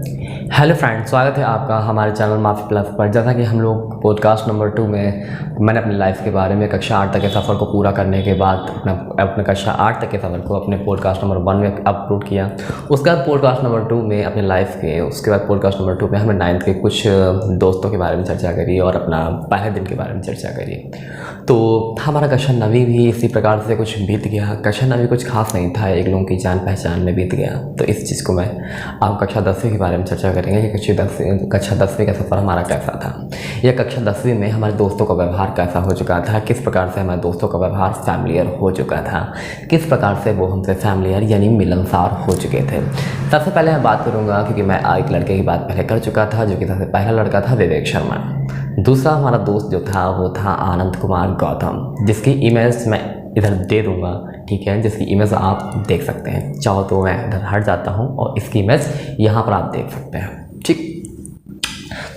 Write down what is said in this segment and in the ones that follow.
Hello friends, स्वागत है आपका हमारे चैनल माफी प्लस पर। जैसा कि हम लोग पॉडकास्ट नंबर 2 में मैंने अपनी लाइफ के बारे में कक्षा 8 तक के सफ़र को पूरा करने के बाद अपने कक्षा 8 तक के सफ़र को अपने पॉडकास्ट नंबर 1 में अपलोड किया। उसके बाद पॉडकास्ट नंबर 2 में अपने लाइफ के उसके बाद पॉडकास्ट नंबर 2 में हमने 9th के कुछ दोस्तों के बारे में चर्चा करी और अपना पहले दिन के बारे में चर्चा करी। तो हमारा कक्षा 9वीं भी इसी प्रकार से कुछ बीत गया। कक्षा 9वीं कुछ खास नहीं था, एक लोगों की जान पहचान में बीत गया। तो इस चीज़ को मैं आप कक्षा 10वीं के बारे में चर्चा करेंगे कि कक्षा 10वीं का सफ़र हमारा कैसा था, या कक्षा 10वीं में हमारे दोस्तों का व्यवहार कैसा हो चुका था, किस प्रकार से हमारे दोस्तों का व्यवहार फैमिलियर हो चुका था, किस प्रकार से वो हमसे फैमिलियर यानी मिलनसार हो चुके थे। सबसे पहले मैं बात करूँगा, क्योंकि मैं एक लड़के की बात पहले कर चुका था, जो कि सबसे पहला लड़का था विवेक शर्मा। दूसरा हमारा दोस्त जो था वो था आनंद कुमार गौतम, जिसकी इमेज मैं इधर दे दूँगा, ठीक है, जिसकी इमेज आप देख सकते हैं। चाहो तो मैं इधर हट जाता हूँ और इसकी इमेज यहाँ पर आप देख सकते हैं। ठीक,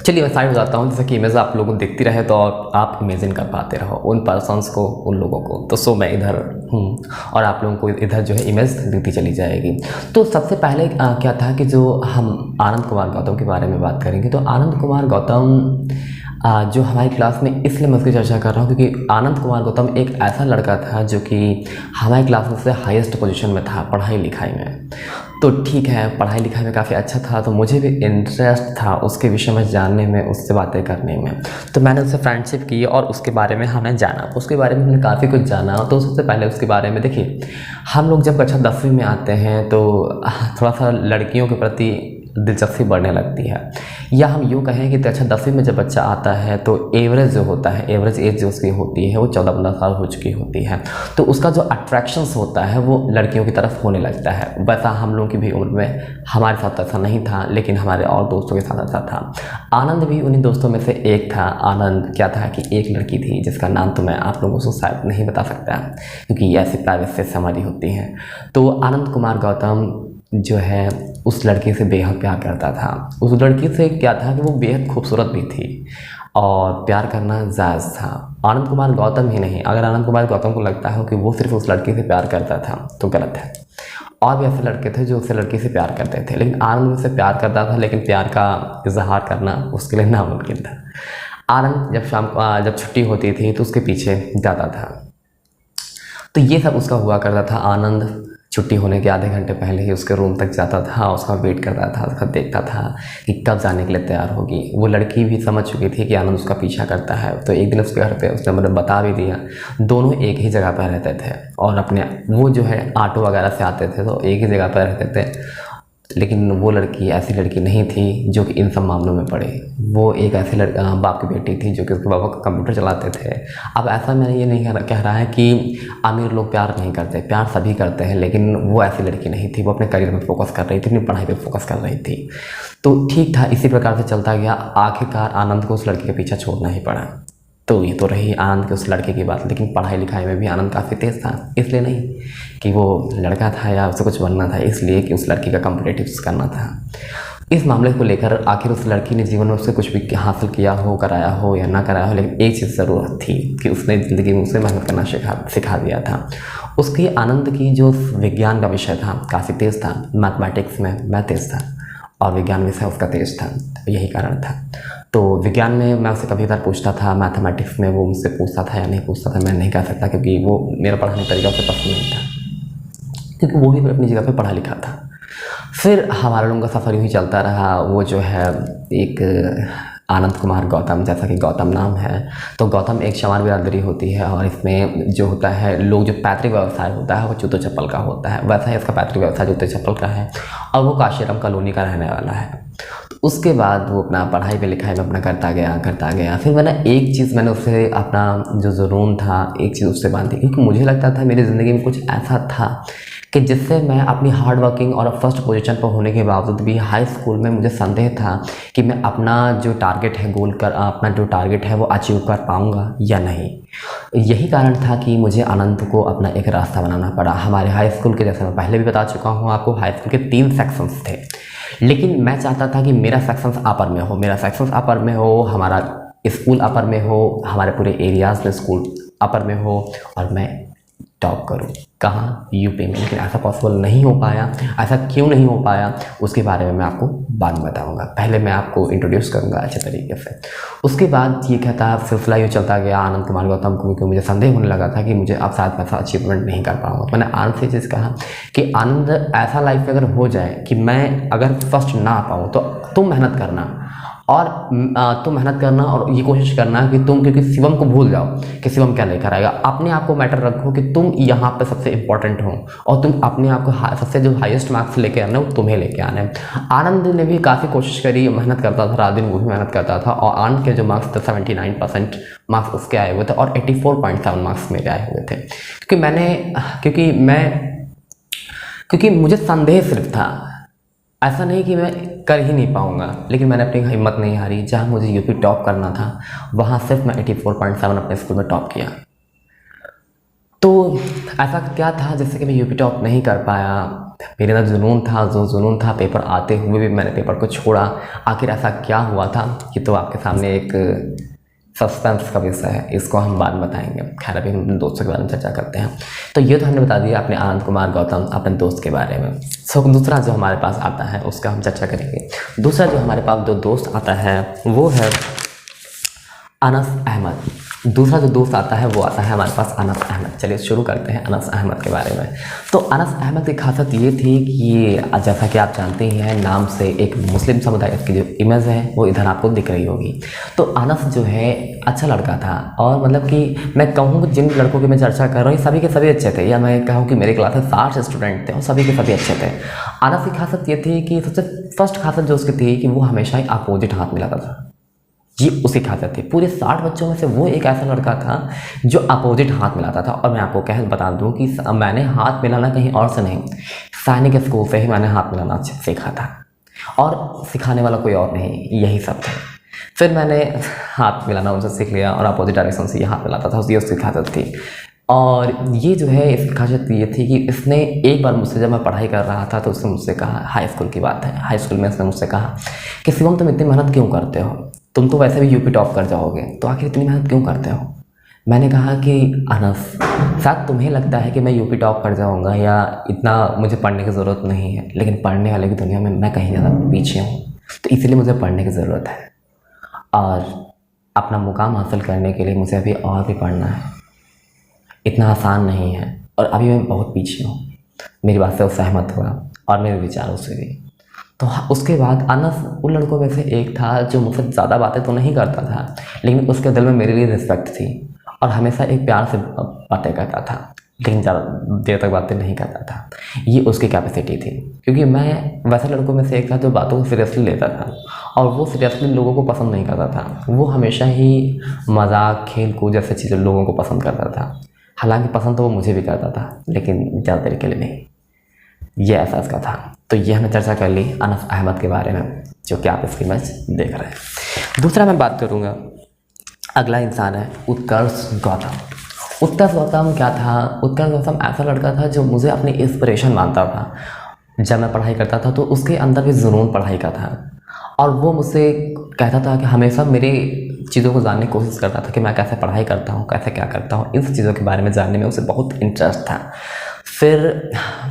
चलिए मैं साइड हो जाता हूँ, जैसे कि इमेज आप लोगों को दिखती रहे तो आप इमेजिन कर पाते रहो उन पर्सन्स को, उन लोगों को। तो सो मैं इधर हूँ और आप लोगों को इधर जो है इमेज दिखती चली जाएगी। तो सबसे पहले क्या था कि जो हम आनंद कुमार गौतम के बारे में बात करेंगे, तो आनंद कुमार गौतम जो हमारी क्लास में इसलिए मैं उसकी चर्चा कर रहा हूँ क्योंकि आनंद कुमार गौतम एक ऐसा लड़का था जो कि हमारी क्लास में से हाईएस्ट पोजीशन में था पढ़ाई लिखाई में। तो ठीक है, पढ़ाई लिखाई में काफ़ी अच्छा था, तो मुझे भी इंटरेस्ट था उसके विषय में जानने में, उससे बातें करने में। तो मैंने उससे फ्रेंडशिप की और उसके बारे में हमने जाना, उसके बारे में हमने काफ़ी कुछ जाना। तो सबसे पहले उसके बारे में देखिए, हम लोग जब कक्षा 10वीं में आते हैं तो थोड़ा सा लड़कियों के प्रति दिलचस्पी बढ़ने लगती है, या हम यूँ कहें कि कक्षा 10वीं में जब बच्चा आता है तो एवरेज जो होता है, एवरेज एज जो उसकी होती है वो 14-15 साल हो चुकी होती है। तो उसका जो अट्रैक्शंस होता है वो लड़कियों की तरफ होने लगता है। वैसा हम लोगों की भी उम्र में हमारे साथ ऐसा नहीं था, लेकिन हमारे और दोस्तों के साथ ऐसा था। आनंद भी उन्हीं दोस्तों में से एक था। आनंद क्या था कि एक लड़की थी जिसका नाम तो मैं आप लोगों को शायद नहीं बता सकता, क्योंकि ऐसी प्राइवेसी हमारी होती हैं। तो आनंद कुमार गौतम जो है उस लड़की से बेहद प्यार करता था। उस लड़की से क्या था कि वो बेहद खूबसूरत भी थी और प्यार करना जायज़ था। आनंद कुमार गौतम ही नहीं, अगर आनंद कुमार गौतम को लगता है कि वो सिर्फ उस लड़की से प्यार करता था तो गलत है। और भी ऐसे लड़के थे जो उस लड़की से प्यार करते थे, लेकिन आनंद उससे प्यार करता था, लेकिन प्यार का इजहार करना उसके लिए नामुमकिन था। आनंद जब छुट्टी होती थी तो उसके पीछे जाता था। तो ये सब उसका हुआ करता था। आनंद छुट्टी होने के आधे घंटे पहले ही उसके रूम तक जाता था, उसका वेट करता था, उसका देखता था कि कब जाने के लिए तैयार होगी। वो लड़की भी समझ चुकी थी कि आनंद उसका पीछा करता है। तो एक दिन उसके घर पे उसने मतलब बता भी दिया। दोनों एक ही जगह पर रहते थे और अपने वो जो है ऑटो वगैरह से आते थे तो एक ही जगह पर रहते थे। लेकिन वो लड़की ऐसी लड़की नहीं थी जो कि इन सब मामलों में पड़े। वो एक ऐसी बाप की बेटी थी जो कि उसके पापा का कंप्यूटर चलाते थे। अब ऐसा मैं ये नहीं कह रहा है कि अमीर लोग प्यार नहीं करते, प्यार सभी करते हैं, लेकिन वो ऐसी लड़की नहीं थी। वो अपने करियर में फोकस कर रही थी, अपनी पढ़ाई पे फोकस कर रही थी। तो ठीक था, इसी प्रकार से चलता गया। आखिरकार आनंद को उस लड़की के पीछे छोड़ना ही पड़ा। तो ये तो रही आनंद के उस लड़के की बात, लेकिन पढ़ाई लिखाई में भी आनंद काफ़ी तेज़ था। इसलिए नहीं कि वो लड़का था या उसे कुछ बनना था, इसलिए कि उस लड़की का कॉम्पिटिटिव्स करना था। इस मामले को लेकर आखिर उस लड़की ने जीवन में उससे कुछ भी हासिल किया हो, कराया हो या ना कराया हो, लेकिन एक चीज़ ज़रूर थी कि उसने ज़िंदगी में उसे मेहनत करना सिखा दिया था। उसकी आनंद की जो विज्ञान का विषय था काफ़ी तेज़ था। मैथमेटिक्स में मैं तेज़ था और विज्ञान विषय उसका तेज़ था, यही कारण था। तो विज्ञान में मैं उससे कभी कभार पूछता था, मैथमेटिक्स में वो मुझसे पूछता था या नहीं पूछता था मैं नहीं कह सकता, क्योंकि वो मेरा पढ़ाने का तरीका उसे पसंद नहीं था, क्योंकि वो भी अपनी जगह पे पढ़ा लिखा था। फिर हमारे लोगों का सफ़र यूँ ही चलता रहा। वो जो है एक आनंद कुमार गौतम, जैसा कि गौतम नाम है, तो गौतम एक चमार बिरादरी होती है और इसमें जो होता है लोग जो पैतृक व्यवसाय होता है वो जूते चप्पल का होता है। वैसा ही इसका पैतृक व्यवसाय जूते चप्पल का है और वो काशीराम कॉलोनी का रहने वाला है। तो उसके बाद वो अपना पढ़ाई पे लिखाई में अपना करता गया। फिर मैंने एक चीज़ मैंने उससे अपना जो जुनून था एक चीज़ उससे बांधी, क्योंकि मुझे लगता था मेरी ज़िंदगी में कुछ ऐसा था कि जिससे मैं अपनी हार्ड वर्किंग और फर्स्ट पोजीशन पर होने के बावजूद भी हाई स्कूल में मुझे संदेह था कि मैं अपना जो टारगेट है अपना जो टारगेट है वो अचीव कर पाऊंगा या नहीं। यही कारण था कि मुझे आनंद को अपना एक रास्ता बनाना पड़ा। हमारे हाई स्कूल के, जैसे मैं पहले भी बता चुका हूँ आपको, हाई स्कूल के 3 सेक्शंस थे, लेकिन मैं चाहता था कि मेरा सेक्शंस अपर में हो, हमारा स्कूल अपर में हो, हमारे पूरे एरियाज़ में स्कूल अपर में हो और मैं टॉप करूं। कहाँ? यूपी में। लेकिन ऐसा पॉसिबल नहीं हो पाया। ऐसा क्यों नहीं हो पाया उसके बारे में मैं आपको बाद में बताऊंगा। पहले मैं आपको इंट्रोड्यूस करूंगा अच्छे तरीके से। उसके बाद ये कहता सिलसिला ये चलता गया आनंद कुमार गौतम को, क्योंकि मुझे संदेह होने लगा था कि मुझे अब शायद ऐसा अचीवमेंट नहीं कर पाऊंगा। तो मैंने आनंद से चीज़ कहा कि आनंद, ऐसा लाइफ में अगर हो जाए कि मैं अगर फर्स्ट ना आ पाऊँ तो तुम मेहनत करना, और तुम मेहनत करना और ये कोशिश करना कि तुम, क्योंकि शिवम को भूल जाओ कि शिवम क्या लेकर आएगा। अपने आप को मैटर रखो कि तुम यहाँ पे सबसे इंपॉर्टेंट हो, और तुम अपने आप को सबसे जो हाईएस्ट मार्क्स लेके आना है वो तुम्हें लेके आना है। आनंद ने भी काफ़ी कोशिश करी, मेहनत करता था, रात दिन वो भी मेहनत करता था, और आनंद के जो मार्क्स थे 79% मार्क्स उसके आए हुए थे, और 84.7 मार्क्स मेरे आए हुए थे। क्योंकि मुझे संदेह सिर्फ था, ऐसा नहीं कि मैं कर ही नहीं पाऊंगा, लेकिन मैंने अपनी हिम्मत नहीं हारी। जहाँ मुझे यूपी टॉप करना था वहाँ सिर्फ मैं 84.7 अपने स्कूल में टॉप किया। तो ऐसा क्या था जिससे कि मैं यूपी टॉप नहीं कर पाया? मेरे अंदर जुनून था, जो जुनून था पेपर आते हुए भी मैंने पेपर को छोड़ा। आखिर ऐसा क्या हुआ था ये तो आपके सामने एक सस्पेंस का विषय है, इसको हम बाद में बताएंगे। खैर अभी हम दोस्तों के बारे में चर्चा करते हैं। तो ये तो हमने बता दिया अपने आनंद कुमार गौतम अपने दोस्त के बारे में। दूसरा जो हमारे पास आता है उसका हम चर्चा करेंगे। दूसरा जो हमारे पास जो दोस्त आता है वो है अनस अहमद। दूसरा जो दोस्त आता है वो आता है हमारे पास अनस अहमद। चलिए शुरू करते हैं अनस अहमद के बारे में। तो अनस अहमद की खासियत ये थी कि जैसा कि आप जानते ही हैं, नाम से एक मुस्लिम समुदाय की जो इमेज है वो इधर आपको दिख रही होगी। तो अनस जो है अच्छा लड़का था, और मतलब कि मैं कहूँ कि जिन लड़कों की मैं चर्चा कर रहा हूँ सभी के सभी अच्छे थे, या मैं कहूँ कि मेरे क्लास में 60 स्टूडेंट थे और सभी के सभी अच्छे थे। अनस की खासियत ये थी कि सबसे फर्स्ट खासियत जो उसकी थी कि वो हमेशा ही अपोजिट हाथ मिलाता था। ये उसकी खासियत थी। पूरे 60 बच्चों में से वो एक ऐसा लड़का था जो अपोजिट हाथ मिलाता था। और मैं आपको बता दूं कि मैंने हाथ मिलाना कहीं और से नहीं, सैनिक स्कूल से ही मैंने हाथ मिलाना सीखा था, और सिखाने वाला कोई और नहीं, यही सब था। फिर मैंने हाथ मिलाना उनसे सीख लिया और अपोजिट डायरेक्शन से ये हाथ मिलाता था, ये उसकी खासियत थी। और ये जो है इसकी खासियत ये थी कि इसने एक बार मुझसे, जब मैं पढ़ाई कर रहा था तो उसने मुझसे कहा, हाई स्कूल की बात है, हाई स्कूल में इसने मुझसे कहा कि शिवम तुम इतनी मेहनत क्यों करते हो? तुम तो वैसे भी यूपी टॉप कर जाओगे, तो आखिर इतनी मेहनत क्यों करते हो? मैंने कहा कि अनस, शायद तुम्हें लगता है कि मैं यूपी टॉप कर जाऊंगा या इतना मुझे पढ़ने की ज़रूरत नहीं है, लेकिन पढ़ने वाले की दुनिया में मैं कहीं ज़्यादा पीछे हूँ, तो इसलिए मुझे पढ़ने की ज़रूरत है। और अपना मुकाम हासिल करने के लिए मुझे अभी और भी पढ़ना है, इतना आसान नहीं है, और अभी मैं बहुत पीछे हूँ। मेरी बात से वो सहमत हुआ और मेरे विचारों से भी। तो उसके बाद अनस उन लड़कों में से एक था जो मुझसे ज़्यादा बातें तो नहीं करता था, लेकिन उसके दिल में मेरे लिए रिस्पेक्ट थी, और हमेशा एक प्यार से बातें करता था, लेकिन ज़्यादा देर तक बातें नहीं करता था। ये उसकी कैपेसिटी थी, क्योंकि मैं वैसे लड़कों में से एक था जो बातों को सीरियसली लेता था, और वो सीरियसली लोगों को पसंद नहीं करता था। वो हमेशा ही मजाक, खेल कूद जैसे चीज़ें लोगों को पसंद करता था। हालांकि पसंद तो वो मुझे भी करता था, लेकिन ज़्यादा देर के लिए नहीं। ये एहसास का था। तो ये हमने चर्चा कर ली अनस अहमद के बारे में, जो कि आप इसकी मैच देख रहे हैं। दूसरा मैं बात करूँगा, अगला इंसान है उत्कर्ष गौतम। उत्कर्ष गौतम क्या था? उत्कर्ष गौतम ऐसा लड़का था जो मुझे अपनी इंस्पिरेशन मानता था। जब मैं पढ़ाई करता था तो उसके अंदर भी जुनून पढ़ाई का था, और वो मुझसे कहता था कि हमेशा मेरी चीज़ों को जानने की कोशिश करता था कि मैं कैसे पढ़ाई करता हूँ, कैसे क्या करता हूँ। इन चीज़ों के बारे में जानने में उसे बहुत इंटरेस्ट था। फिर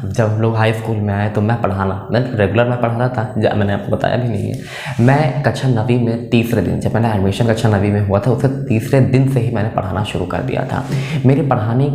जब हम लोग हाई स्कूल में आए तो मैं रेगुलर मैं पढ़ा रहा था। मैंने आपको बताया भी नहीं है, मैं कक्षा 9वीं में तीसरे दिन, जब मैंने एडमिशन कक्षा 9वीं में हुआ था उससे तीसरे दिन से ही मैंने पढ़ाना शुरू कर दिया था। मेरे पढ़ाने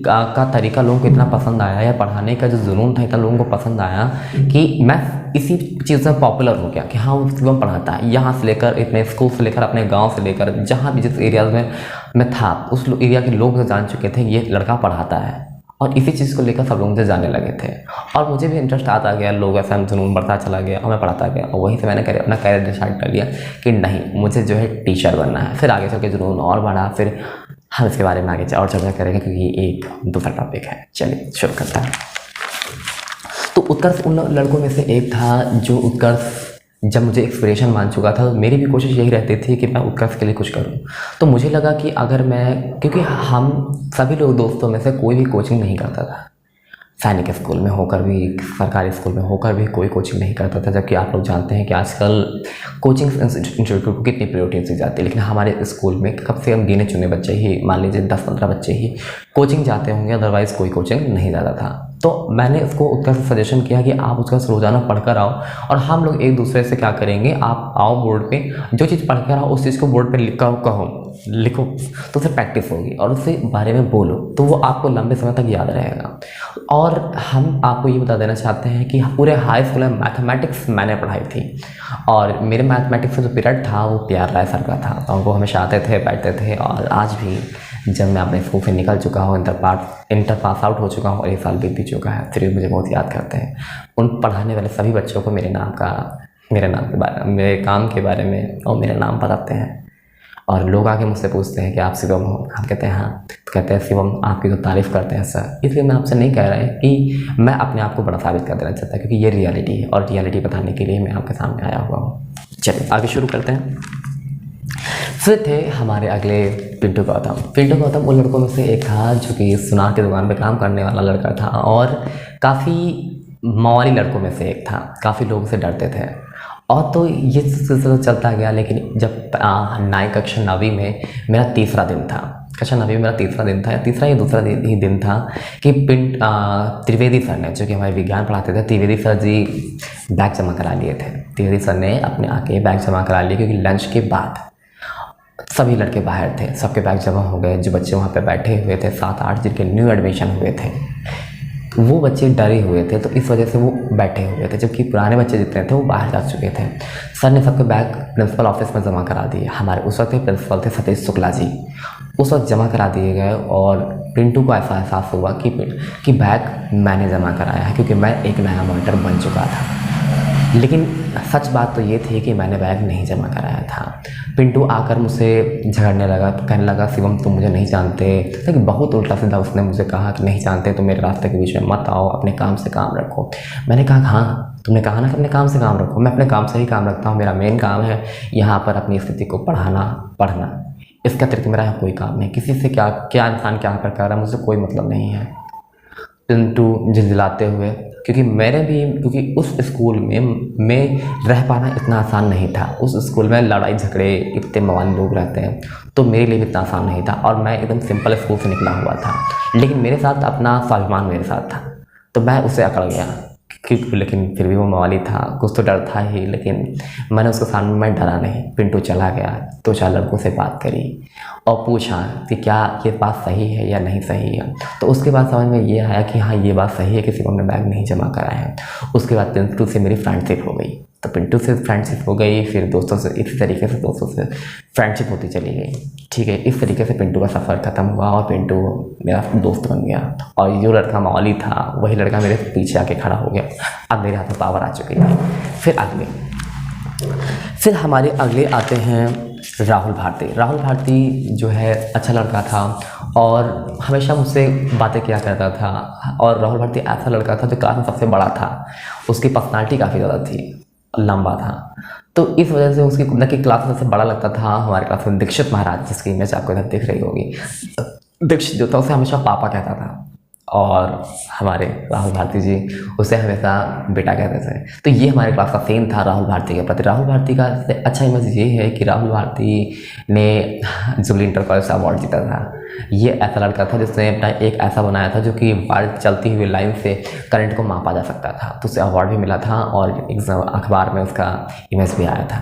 का तरीका लोगों को इतना पसंद आया, या पढ़ाने का जो जुनून था इतना लोगों को पसंद आया कि मैं इसी चीज़ में पॉपुलर हो गया कि हाँ वो शिवम पढ़ाता है। यहाँ से लेकर अपने स्कूल से लेकर अपने गाँव से लेकर जहाँ भी जिस एरिया में मैं था उस एरिया के लोग मुझे जान चुके थे ये लड़का पढ़ाता है, और इसी चीज़ को लेकर सब लोग मुझे जाने लगे थे, और मुझे भी इंटरेस्ट आता गया। लोग ऐसा जुनून बढ़ता चला गया और मैं पढ़ाता गया, और वहीं से मैंने अपना कैरियर डिसाइड कर लिया कि नहीं मुझे जो है टीचर बनना है। फिर आगे चल के जुनून और बढ़ा, फिर हम इसके बारे में आगे और चर्चा करेंगे क्योंकि ये एक दूसरा टॉपिक है। चलिए शुरू करते हैं। तो उत्कर्ष उन लड़कों में से एक था जो उत्कर्ष जब मुझे इंस्पिरेशन मान चुका था, मेरी भी कोशिश यही रहती थी कि मैं उत्कर्ष के लिए कुछ करूं। तो मुझे लगा कि अगर मैं, क्योंकि हम सभी लोग दोस्तों में से कोई भी कोचिंग नहीं करता था, सैनिक स्कूल में होकर भी, सरकारी स्कूल में होकर भी कोई कोचिंग नहीं करता था, जबकि आप लोग जानते हैं कि आजकल कोचिंग इंस्टीट्यूट को कितनी प्रायोरिटी दी जाती है, लेकिन हमारे स्कूल में कम से कम गिने चुने बच्चे ही, मान लीजिए 10-15 बच्चे ही कोचिंग जाते होंगे, अदरवाइज़ कोई कोचिंग नहीं जाता था। तो मैंने उसको उसका सजेशन किया कि आप उसका रोज़ाना पढ़कर आओ और हम लोग एक दूसरे से क्या करेंगे, आप आओ बोर्ड पे, जो चीज़ पढ़कर आओ उस चीज़ को बोर्ड पे लिखो तो उसे प्रैक्टिस होगी और उससे बारे में बोलो तो वो आपको लंबे समय तक याद रहेगा। और हम आपको ये बता देना चाहते हैं कि पूरे हाई स्कूल में मैथमेटिक्स मैंने पढ़ाई थी और मेरे मैथमेटिक्स का जो पीरियड था वो प्यार राय सर का था और वो हमेशा आते थे, बैठते थे। और आज भी जब मैं अपने स्कूल से निकल चुका हूँ, इंटर पास आउट हो चुका हूँ और 1 साल बीत भी चुका है, फिर भी मुझे बहुत याद करते हैं। उन पढ़ाने वाले सभी बच्चों को मेरे नाम के बारे में, मेरे काम के बारे में और मेरा नाम बताते हैं। और लोग आके मुझसे पूछते हैं कि आप शिवम हो, हम कहते हैं हाँ, तो कहते हैं शिवम आपकी तो तारीफ़ करते हैं सर। इसलिए मैं आपसे नहीं कह रहा है कि मैं अपने आप को बड़ा साबित कर देना चाहता, क्योंकि ये रियलिटी है और रियलिटी बताने के लिए मैं आपके सामने आया हुआ हूँ। चलिए आगे शुरू करते हैं। फिर थे हमारे अगले पिंटू गौतम उन लड़कों में से एक था जो कि सुनार की दुकान पे काम करने वाला लड़का था और काफ़ी मवाली लड़कों में से एक था, काफ़ी लोग उसे डरते थे। और तो ये सिलसिला चलता गया, लेकिन जब 9 कक्षा 9वीं में मेरा तीसरा दिन था, कक्षा 9वीं में मेरा तीसरा दिन था, या तीसरा या दूसरा ही दिन था कि त्रिवेदी सर ने, जो कि हमारे विज्ञान पढ़ाते थे, त्रिवेदी सर जी बैग जमा करा लिए थे। त्रिवेदी सर ने अपने आके बैग जमा करा लिए, क्योंकि लंच के बाद सभी लड़के बाहर थे, सबके बैग जमा हो गए। जो बच्चे वहाँ पे बैठे हुए थे 7-8 जिनके न्यू एडमिशन हुए थे, वो बच्चे डरे हुए थे, तो इस वजह से वो बैठे हुए थे, जबकि पुराने बच्चे जितने थे वो बाहर जा चुके थे। सर ने सबके बैग प्रिंसिपल ऑफिस में जमा करा दिए। हमारे उस वक्त प्रिंसिपल थे सतीश शुक्ला जी, उस वक्त जमा करा दिए गए। और पिंटू को ऐसा एहसास हुआ कि बैग मैंने जमा कराया है, क्योंकि मैं एक नया मॉनिटर बन चुका था। लेकिन सच बात तो ये थी कि मैंने बैग नहीं जमा कराया था। पिंटू आकर मुझसे झगड़ने लगा, कहने लगा शिवम तुम मुझे नहीं जानते, लेकिन बहुत उल्टा सीधा उसने मुझे कहा कि नहीं जानते तो मेरे रास्ते के बीच में मत आओ, अपने काम से काम रखो। मैंने कहा हाँ, तुमने कहा ना कि अपने काम से काम रखो, मैं अपने काम से ही काम रखता हूँ। मेरा मेन काम है यहाँ पर अपनी स्थिति को पढ़ना, इसका अतिरिक्त मेरा कोई काम नहीं। किसी से क्या इंसान क्या कर रहा है मुझे कोई मतलब नहीं है। पिंटू झिलझिलाते हुए, क्योंकि उस स्कूल में रह पाना इतना आसान नहीं था। उस स्कूल में लड़ाई झगड़े, इतने मवान लोग रहते हैं, तो मेरे लिए भी इतना आसान नहीं था। और मैं एकदम सिंपल स्कूल से निकला हुआ था, लेकिन मेरे साथ अपना स्वाभिमान मेरे साथ था, तो मैं उससे अकड़ गया। लेकिन फिर भी वो मवाली था, कुछ तो डर था ही, लेकिन मैंने उसके सामने मैं डरा नहीं। पिंटू चला गया, 2-4 लड़कों से बात करी और पूछा कि क्या ये बात सही है या नहीं सही है। तो उसके बाद समझ में ये आया कि हाँ ये बात सही है कि शिवम ने बैग नहीं जमा कराया है। उसके बाद पिंटू से मेरी फ्रेंडशिप हो गई, तो पिंटू से फ्रेंडशिप हो गई, फिर दोस्तों से इसी तरीके से दोस्तों से फ्रेंडशिप होती चली गई। ठीक है, इस तरीके से पिंटू का सफ़र ख़त्म हुआ और पिंटू मेरा दोस्त बन गया। और जो लड़का मौली था वही लड़का मेरे पीछे आके खड़ा हो गया। अब मेरे हाथ में पावर आ चुकी थी। फिर हमारे अगले आते हैं राहुल भारती जो है अच्छा लड़का था और हमेशा मुझसे बातें किया करता था। और राहुल भारती ऐसा लड़का था जो क्लास में सबसे बड़ा था, उसकी पर्सनालिटी काफ़ी ज़्यादा थी, लंबा था, तो इस वजह से उसकी न कि क्लास में सबसे बड़ा लगता था। हमारे क्लास में दीक्षित महाराज, जिसकी इमेज आपको इधर दिख रही होगी, दीक्षित जो था उसे हमेशा पापा कहता था और हमारे राहुल भारती जी उसे हमेशा बेटा कहते थे। तो ये हमारे क्लास का सीन था राहुल भारती के प्रति। राहुल भारती का अच्छा इमेज ये है कि राहुल भारती ने जुबली इंटर कॉलेज से अवार्ड जीता था। ये ऐसा लड़का था जिसने अपना एक ऐसा बनाया था जो कि वायर चलती हुई लाइन से करंट को मापा जा सकता था, तो उसे अवार्ड भी मिला था और अखबार में उसका इमेज भी आया था।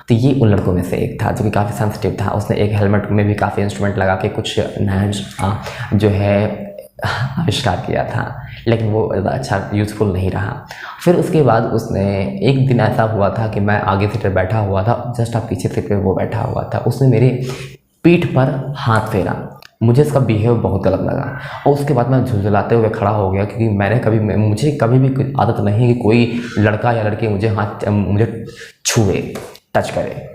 तो ये उन लड़कों में से एक था जो कि काफ़ी सेंसिटिव था। उसने एक हेलमेट में भी काफ़ी इंस्ट्रूमेंट लगा के कुछ नया जो है आविष्कार किया था, लेकिन वो अच्छा यूज़फुल नहीं रहा। फिर उसके बाद उसने एक दिन ऐसा हुआ था कि मैं आगे सीट पर बैठा हुआ था, जस्ट आप पीछे सीट पर वो बैठा हुआ था, उसने मेरे पीठ पर हाथ फेरा। मुझे इसका बिहेव बहुत गलत लगा और उसके बाद मैं झुंझलाते हुए खड़ा हो गया, क्योंकि मुझे कभी भी कोई आदत नहीं है कि कोई लड़का या लड़की मुझे छुए, टच करे।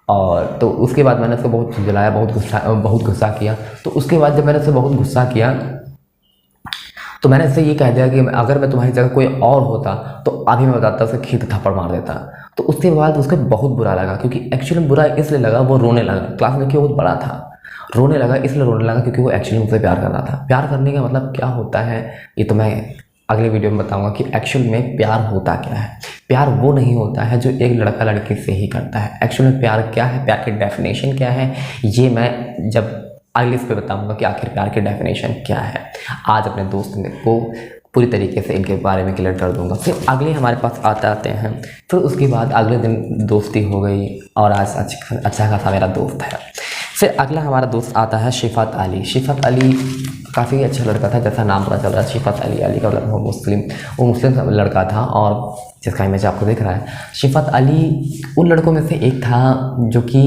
और तो उसके बाद मैंने उसको बहुत झुंझलाया, बहुत गुस्सा किया। तो उसके बाद जब मैंने उससे बहुत गुस्सा किया तो मैंने इससे ये कह दिया कि अगर मैं तुम्हारी जगह कोई और होता तो अभी मैं बताता उसे खींच थप्पड़ मार देता। तो उसके बाद उसको बहुत बुरा लगा, क्योंकि एक्चुअली बुरा इसलिए लगा, वो रोने लगा। क्लास में क्यों बहुत बड़ा था, रोने लगा, इसलिए रोने लगा क्योंकि वो एक्चुअली मुझसे प्यार कर रहा था। प्यार करने का मतलब क्या होता है ये तो मैं अगले वीडियो में बताऊंगा कि एक्चुअल में प्यार होता क्या है। प्यार वो नहीं होता है जो एक लड़का लड़की से ही करता है। एक्चुअल में प्यार क्या है, प्यार की डेफिनेशन क्या है, ये मैं जब अगले इस पे बताऊंगा कि आखिर प्यार की डेफिनेशन क्या है। आज अपने दोस्त को पूरी तरीके से इनके बारे में क्लियर कर दूंगा। फिर अगले हमारे पास आते हैं। फिर उसके बाद अगले दिन दोस्ती हो गई और आज अच्छा खासा मेरा दोस्त है। फिर अगला हमारा दोस्त आता है शिफात अली। शिफात अली काफ़ी अच्छा लड़का था, जैसा नाम पता चल रहा है शिफात अली। अली का मतलब वो मुस्लिम लड़का था और जिसका इमेज आपको दिख रहा है। शिफात अली उन लड़कों में से एक था जो कि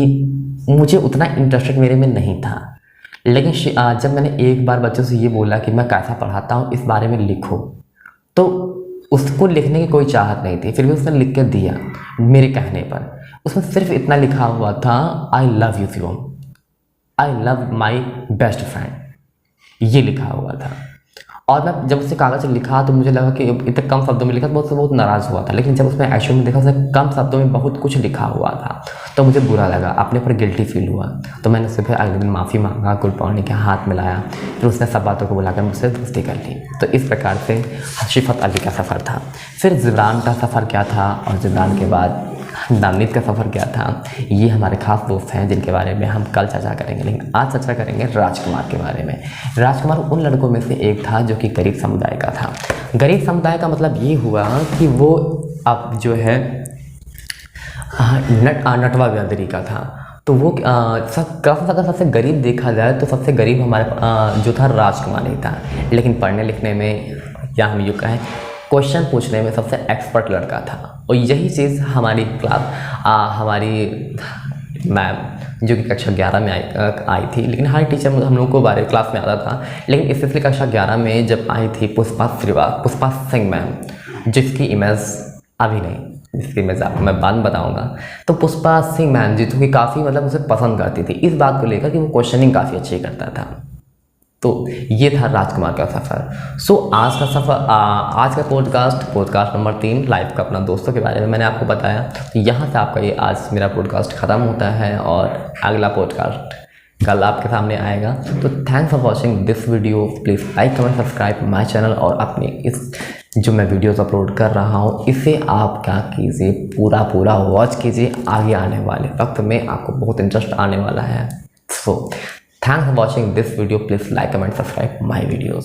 मुझे उतना इंटरेस्टेड मेरे में नहीं था, लेकिन जब मैंने एक बार बच्चों से ये बोला कि मैं कैसा पढ़ाता हूँ, इस बारे में लिखो, तो उसको लिखने की कोई चाहत नहीं थी। फिर भी उसने लिख के दिया मेरे कहने पर। उसमें सिर्फ इतना लिखा हुआ था, I love you Shivam, I love my best friend, ये लिखा हुआ था। और मैं जब उससे कागज़ लिखा तो मुझे लगा कि इतने कम शब्दों में लिखा तो बहुत नाराज़ हुआ था, लेकिन जब उसमें एक्चुअल में देखा उसने कम शब्दों में बहुत कुछ लिखा हुआ था तो मुझे बुरा लगा, अपने पर गिल्टी फील हुआ। तो मैंने उससे फिर अगले दिन माफ़ी मांगा, गुरबानी के हाथ मिलाया, फिर उसने सब बातों को बुलाकर मुझसे दोस्ती कर ली। तो इस प्रकार से शिफात अली का सफ़र था। फिर ज़िब्रान का सफ़र क्या था और ज़िब्रान के बाद नवनीत का सफ़र क्या था, ये हमारे खास दोस्त हैं जिनके बारे में हम कल चर्चा करेंगे। लेकिन आज चर्चा करेंगे राजकुमार के बारे में। राजकुमार उन लड़कों में से एक था जो कि गरीब समुदाय का था। गरीब समुदाय का मतलब ये हुआ कि वो अब जो है नटवा बिरादरी का था। तो वो अगर सबसे गरीब देखा जाए तो सबसे गरीब हमारे जो था राजकुमार ही था, लेकिन पढ़ने लिखने में या हम यूँ कहें क्वेश्चन पूछने में सबसे एक्सपर्ट लड़का था। और यही चीज़ हमारी हमारी मैम जो कि कक्षा 11 में आई थी, लेकिन हर टीचर हम लोग को 12वीं क्लास में आता था, लेकिन स्पेशली कक्षा 11 में जब आई थी पुष्पा सिंह मैम, जिसकी इमेज अभी नहीं, जिसकी इमेज आपको मैं बाद में बताऊँगा। तो पुष्पा सिंह मैम जी जो कि काफ़ी मतलब उसे पसंद करती थी इस बात को लेकर कि वो क्वेश्चनिंग काफ़ी अच्छी करता था। तो ये था राजकुमार का सफ़र। सो आज का सफ़र, आज का पॉडकास्ट नंबर 3 लाइफ का अपना दोस्तों के बारे में मैंने आपको बताया। तो यहाँ से आपका ये आज मेरा पॉडकास्ट ख़त्म होता है और अगला पॉडकास्ट कल आपके सामने आएगा। तो thanks for watching this video. Please like comment subscribe my channel और अपने इस जो मैं वीडियोस अपलोड कर रहा हूँ इसे आप क्या कीजिए, पूरा वॉच कीजिए। आगे आने वाले वक्त में आपको बहुत इंटरेस्ट आने वाला है। सो thanks for watching this video. Please like, comment, subscribe my videos.